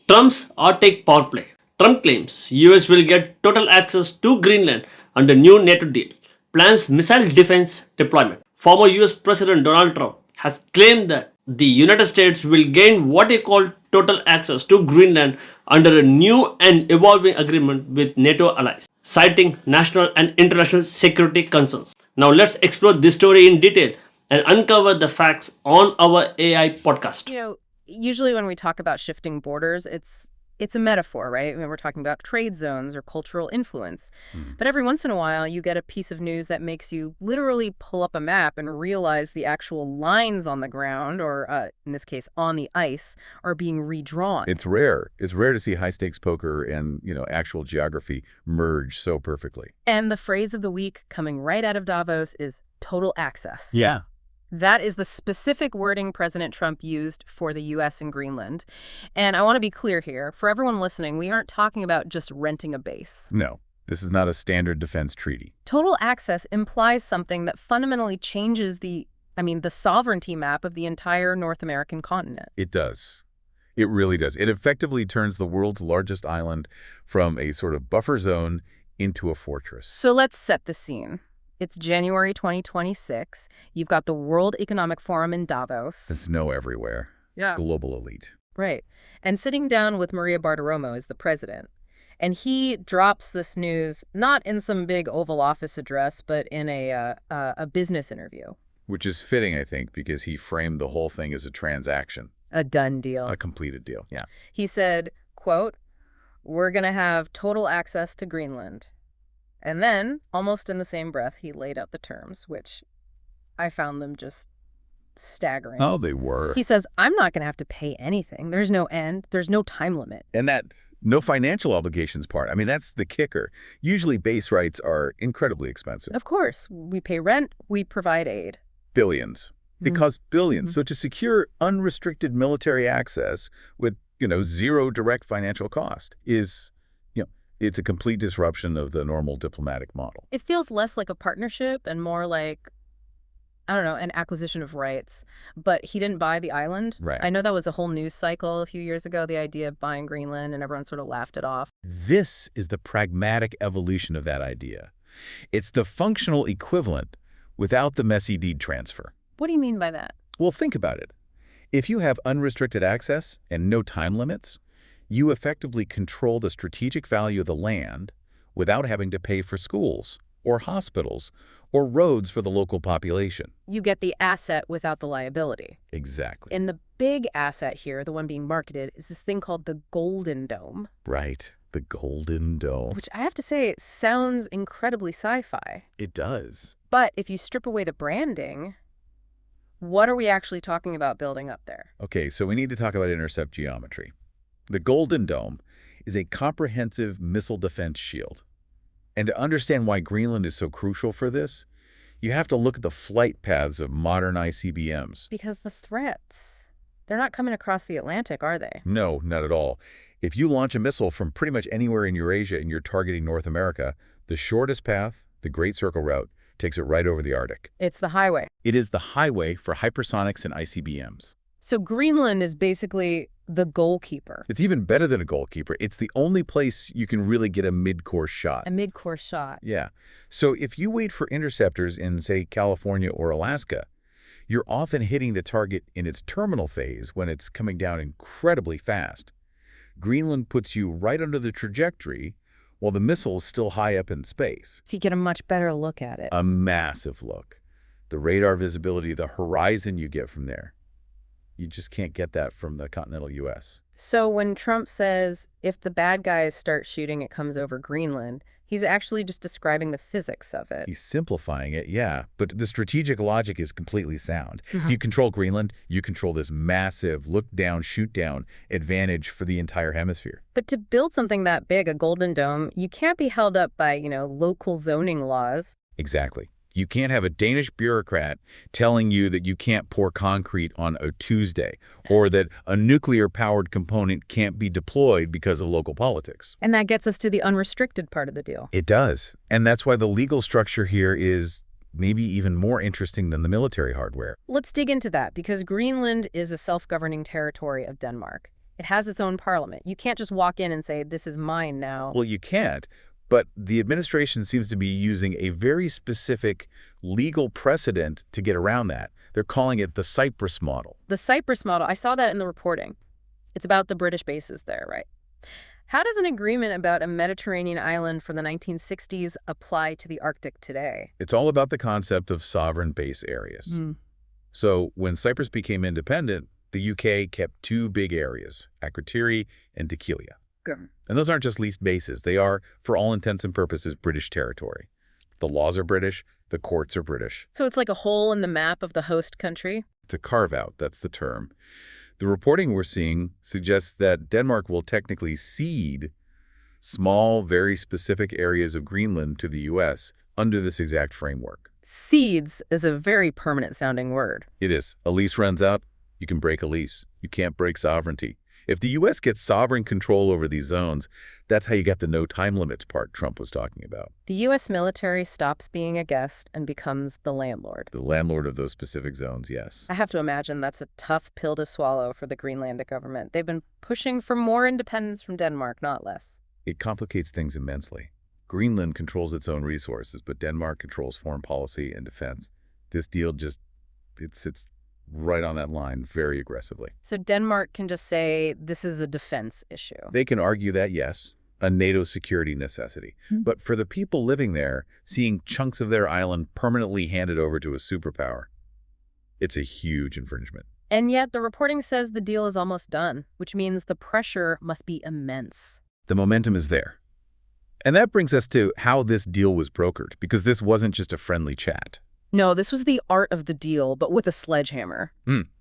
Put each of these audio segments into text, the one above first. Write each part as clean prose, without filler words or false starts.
Trump's Arctic power play. Trump claims US will get total access to Greenland under new NATO deal. Plans missile defense deployment. Former US President Donald Trump has claimed that the United States will gain what he called total access to Greenland under a new and evolving agreement with NATO allies, citing national and international security concerns. Now let's explore this story in detail and uncover the facts on our AI podcast. Usually when we talk about shifting borders, it's a metaphor, right? When we're talking about trade zones or cultural influence. But every once in a while, you get a piece of news that makes you literally pull up a map and realize the actual lines on the ground, or in this case, on the ice, are being redrawn. It's rare. It's rare to see high-stakes poker and, actual geography merge so perfectly. And the phrase of the week coming right out of Davos is total access. Yeah. That is the specific wording President Trump used for the U.S. and Greenland. And I want to be clear here. For everyone listening, we aren't talking about just renting a base. No, this is not a standard defense treaty. Total access implies something that fundamentally changes the sovereignty map of the entire North American continent. It does. It really does. It effectively turns the world's largest island from a sort of buffer zone into a fortress. So let's set the scene. It's January 2026. You've got the World Economic Forum in Davos. Snow everywhere. Yeah. Global elite. Right. And sitting down with Maria Bartiromo is the president. And he drops this news not in some big Oval Office address, but in a business interview. Which is fitting, I think, because he framed the whole thing as a transaction. A done deal. A completed deal, yeah. He said, quote, "We're going to have total access to Greenland." And then, almost in the same breath, he laid out the terms, which I found them just staggering. Oh, they were. He says, "I'm not going to have to pay anything. There's no end. There's no time limit." And that no financial obligations part, that's the kicker. Usually base rights are incredibly expensive. Of course. We pay rent. We provide aid. Billions. It costs billions. So to secure unrestricted military access with, zero direct financial cost is... It's a complete disruption of the normal diplomatic model. It feels less like a partnership and more like, an acquisition of rights. But he didn't buy the island. Right. I know that was a whole news cycle a few years ago, the idea of buying Greenland, and everyone sort of laughed it off. This is the pragmatic evolution of that idea. It's the functional equivalent without the messy deed transfer. What do you mean by that? Well, think about it. If you have unrestricted access and no time limits, you effectively control the strategic value of the land without having to pay for schools or hospitals or roads for the local population. You get the asset without the liability. Exactly. And the big asset here, the one being marketed, is this thing called the Golden Dome. Right. The Golden Dome. Which I have to say sounds incredibly sci-fi. It does. But if you strip away the branding, what are we actually talking about building up there? Okay, so we need to talk about intercept geometry. The Golden Dome is a comprehensive missile defense shield. And to understand why Greenland is so crucial for this, you have to look at the flight paths of modern ICBMs. Because the threats, they're not coming across the Atlantic, are they? No, not at all. If you launch a missile from pretty much anywhere in Eurasia and you're targeting North America, the shortest path, the Great Circle Route, takes it right over the Arctic. It's the highway. It is the highway for hypersonics and ICBMs. So Greenland is basically the goalkeeper. It's even better than a goalkeeper. It's the only place you can really get a mid-course shot. A mid-course shot. Yeah. So if you wait for interceptors in, say, California or Alaska, you're often hitting the target in its terminal phase when it's coming down incredibly fast. Greenland puts you right under the trajectory while the missile is still high up in space. So you get a much better look at it. A massive look. The radar visibility, the horizon you get from there. You just can't get that from the continental U.S. So when Trump says, if the bad guys start shooting, it comes over Greenland, he's actually just describing the physics of it. He's simplifying it, yeah. But the strategic logic is completely sound. If you control Greenland, you control this massive look-down, shoot-down advantage for the entire hemisphere. But to build something that big, a Golden Dome, you can't be held up by, local zoning laws. Exactly. You can't have a Danish bureaucrat telling you that you can't pour concrete on a Tuesday or that a nuclear-powered component can't be deployed because of local politics. And that gets us to the unrestricted part of the deal. It does. And that's why the legal structure here is maybe even more interesting than the military hardware. Let's dig into that, because Greenland is a self-governing territory of Denmark. It has its own parliament. You can't just walk in and say, this is mine now. Well, you can't, but the administration seems to be using a very specific legal precedent to get around that. They're calling it the Cyprus model. The Cyprus model, I saw that in the reporting. It's about the British bases there, right? How does an agreement about a Mediterranean island from the 1960s apply to the Arctic today? It's all about the concept of sovereign base areas. So when Cyprus became independent, the UK kept two big areas, Akrotiri and Dhekelia. And those aren't just leased bases. They are, for all intents and purposes, British territory. The laws are British. The courts are British. So it's like a hole in the map of the host country? It's a carve-out, that's the term. The reporting we're seeing suggests that Denmark will technically cede small, very specific areas of Greenland to the U.S. under this exact framework. Cedes is a very permanent-sounding word. It is. A lease runs out, you can break a lease. You can't break sovereignty. If the U.S. gets sovereign control over these zones, that's how you get the no time limits part Trump was talking about. The U.S. military stops being a guest and becomes the landlord. The landlord of those specific zones, yes. I have to imagine that's a tough pill to swallow for the Greenland government. They've been pushing for more independence from Denmark, not less. It complicates things immensely. Greenland controls its own resources, but Denmark controls foreign policy and defense. This deal just, it sits right on that line very aggressively. So Denmark can just say this is a defense issue. They can argue that, yes, a NATO security necessity. But for the people living there, seeing chunks of their island permanently handed over to a superpower, it's a huge infringement. And yet the reporting says the deal is almost done, which means the pressure must be immense. The momentum is there. And that brings us to how this deal was brokered, because this wasn't just a friendly chat. No, this was the art of the deal, but with a sledgehammer.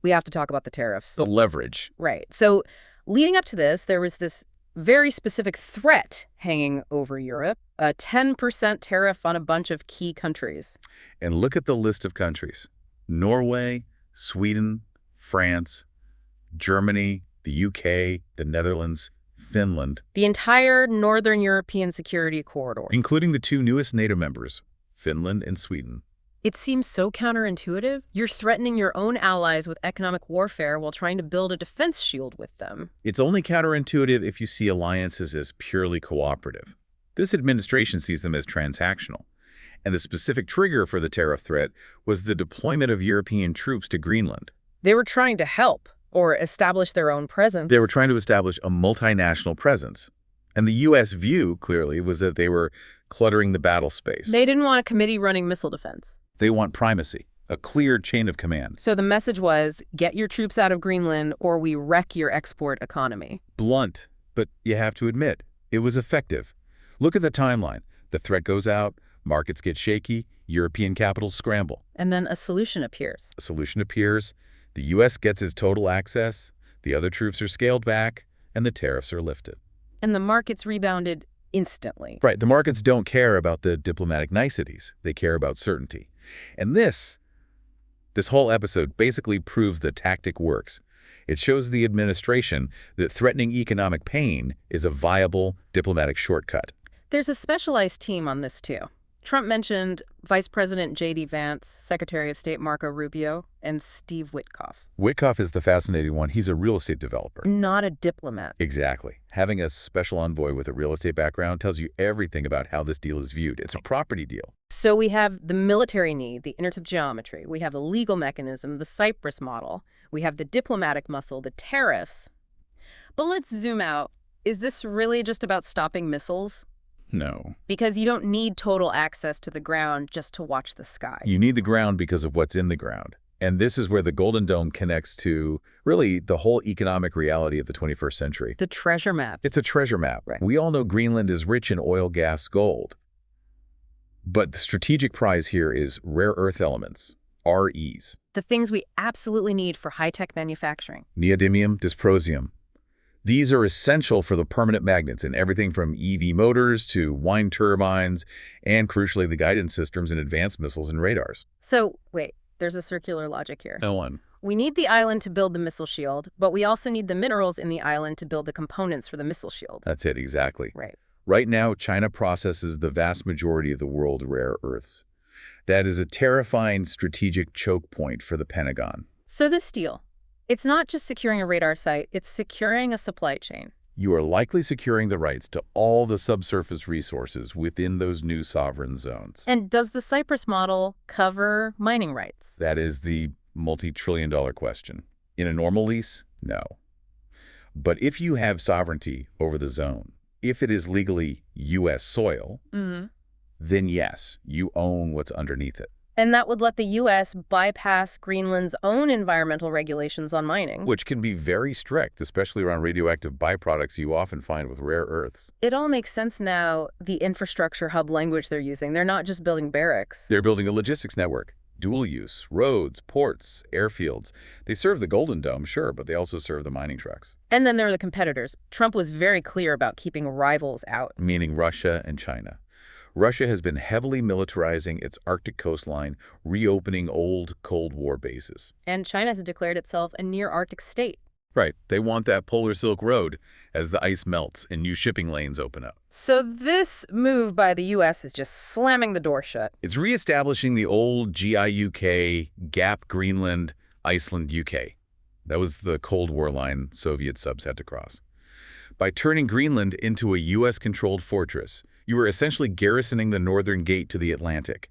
We have to talk about the tariffs. The leverage. Right. So leading up to this, there was this very specific threat hanging over Europe, a 10% tariff on a bunch of key countries. And look at the list of countries. Norway, Sweden, France, Germany, the UK, the Netherlands, Finland. The entire Northern European security corridor. Including the two newest NATO members, Finland and Sweden. It seems so counterintuitive. You're threatening your own allies with economic warfare while trying to build a defense shield with them. It's only counterintuitive if you see alliances as purely cooperative. This administration sees them as transactional. And the specific trigger for the tariff threat was the deployment of European troops to Greenland. They were trying to help or establish their own presence. They were trying to establish a multinational presence. And the U.S. view, clearly, was that they were cluttering the battle space. They didn't want a committee running missile defense. They want primacy, a clear chain of command. So the message was, get your troops out of Greenland or we wreck your export economy. Blunt, but you have to admit, it was effective. Look at the timeline. The threat goes out, markets get shaky, European capitals scramble. And then a solution appears. A solution appears, the U.S. gets its total access, the other troops are scaled back, and the tariffs are lifted. And the markets rebounded instantly. Right, the markets don't care about the diplomatic niceties. They care about certainty. And this whole episode basically proves the tactic works. It shows the administration that threatening economic pain is a viable diplomatic shortcut. There's a specialized team on this, too. Trump mentioned Vice President J.D. Vance, Secretary of State Marco Rubio, and Steve Witkoff. Witkoff is the fascinating one. He's a real estate developer. Not a diplomat. Exactly. Having a special envoy with a real estate background tells you everything about how this deal is viewed. It's a property deal. So we have the military need, the intertip geometry. We have the legal mechanism, the Cyprus model. We have the diplomatic muscle, the tariffs. But let's zoom out. Is this really just about stopping missiles? No. Because you don't need total access to the ground just to watch the sky. You need the ground because of what's in the ground. And this is where the Golden Dome connects to, really, the whole economic reality of the 21st century. The treasure map. It's a treasure map. Right. We all know Greenland is rich in oil, gas, gold. But the strategic prize here is rare earth elements, REs. The things we absolutely need for high-tech manufacturing. Neodymium, dysprosium. These are essential for the permanent magnets in everything from EV motors to wind turbines and, crucially, the guidance systems in advanced missiles and radars. So, wait, there's a circular logic here. No one. We need the island to build the missile shield, but we also need the minerals in the island to build the components for the missile shield. That's it, exactly. Right. Right now, China processes the vast majority of the world's rare earths. That is a terrifying strategic choke point for the Pentagon. So this deal, It's not just securing a radar site, it's securing a supply chain. You are likely securing the rights to all the subsurface resources within those new sovereign zones. And does the Cyprus model cover mining rights? That is the multi-trillion-dollar question. In a normal lease, no. But if you have sovereignty over the zone, if it is legally U.S. soil, then yes, you own what's underneath it. And that would let the U.S. bypass Greenland's own environmental regulations on mining. Which can be very strict, especially around radioactive byproducts you often find with rare earths. It all makes sense now, the infrastructure hub language they're using. They're not just building barracks. They're building a logistics network. Dual use, roads, ports, airfields. They serve the Golden Dome, sure, but they also serve the mining trucks. And then there are the competitors. Trump was very clear about keeping rivals out. Meaning Russia and China. Russia has been heavily militarizing its Arctic coastline, reopening old Cold War bases. And China has declared itself a near-Arctic state. Right. They want that Polar Silk Road as the ice melts and new shipping lanes open up. So this move by the U.S. is just slamming the door shut. It's reestablishing the old GIUK, GAP, Greenland, Iceland, UK. That was the Cold War line Soviet subs had to cross. By turning Greenland into a U.S.-controlled fortress, you were essentially garrisoning the northern gate to the Atlantic.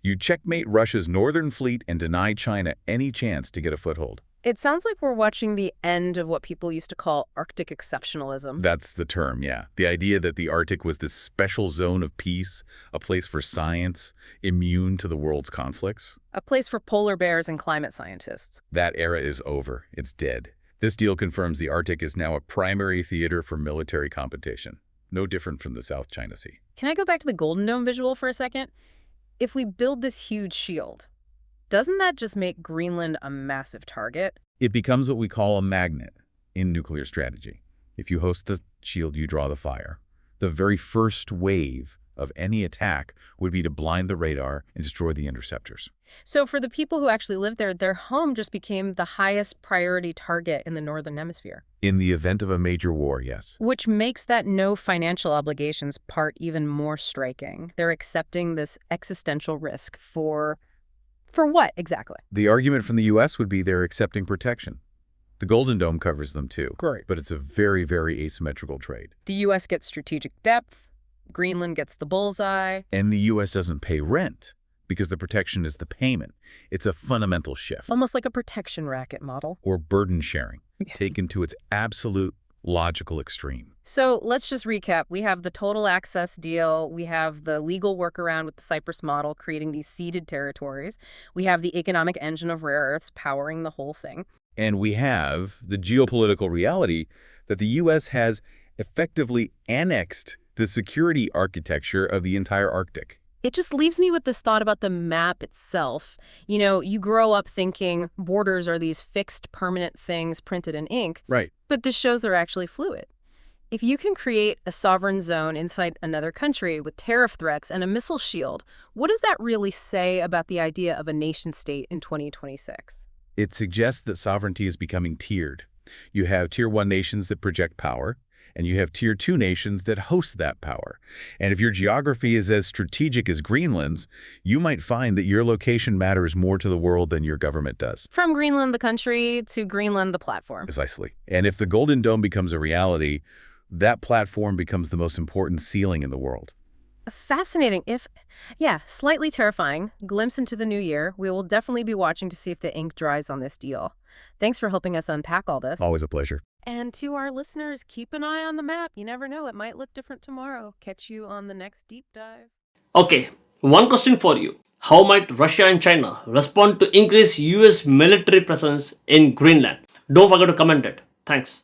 You checkmate Russia's northern fleet and deny China any chance to get a foothold. It sounds like we're watching the end of what people used to call Arctic exceptionalism. That's the term, yeah. The idea that the Arctic was this special zone of peace, a place for science, immune to the world's conflicts. A place for polar bears and climate scientists. That era is over. It's dead. This deal confirms the Arctic is now a primary theater for military competition. No different from the South China Sea. Can I go back to the Golden Dome visual for a second? If we build this huge shield, doesn't that just make Greenland a massive target? It becomes what we call a magnet in nuclear strategy. If you host the shield, you draw the fire. The very first wave of any attack would be to blind the radar and destroy the interceptors. So for the people who actually live there, their home just became the highest priority target in the Northern Hemisphere. In the event of a major war, yes. Which makes that no financial obligations part even more striking. They're accepting this existential risk for what exactly? The argument from the U.S. would be they're accepting protection. The Golden Dome covers them too. Great. But it's a very, very asymmetrical trade. The U.S. gets strategic depth, Greenland gets the bullseye. And the U.S. doesn't pay rent because the protection is the payment. It's a fundamental shift. Almost like a protection racket model. Or burden sharing, taken to its absolute logical extreme. So let's just recap. We have the total access deal. We have the legal workaround with the Cyprus model, creating these ceded territories. We have the economic engine of rare earths powering the whole thing. And we have the geopolitical reality that the U.S. has effectively annexed the security architecture of the entire Arctic. It just leaves me with this thought about the map itself. You know, you grow up thinking borders are these fixed, permanent things printed in ink. Right. But this shows they're actually fluid. If you can create a sovereign zone inside another country with tariff threats and a missile shield, what does that really say about the idea of a nation-state in 2026? It suggests that sovereignty is becoming tiered. You have Tier 1 nations that project power, and you have Tier 2 nations that host that power. And if your geography is as strategic as Greenland's, you might find that your location matters more to the world than your government does. From Greenland, the country, to Greenland, the platform. Precisely. And if the Golden Dome becomes a reality, that platform becomes the most important ceiling in the world. A fascinating, slightly terrifying glimpse into the new year. We will definitely be watching to see if the ink dries on this deal. Thanks for helping us unpack all this. Always a pleasure. And to our listeners, keep an eye on the map. You never know, it might look different tomorrow. Catch you on the next deep dive. Okay, one question for you. How might Russia and China respond to increased US military presence in Greenland? Don't forget to comment it. Thanks.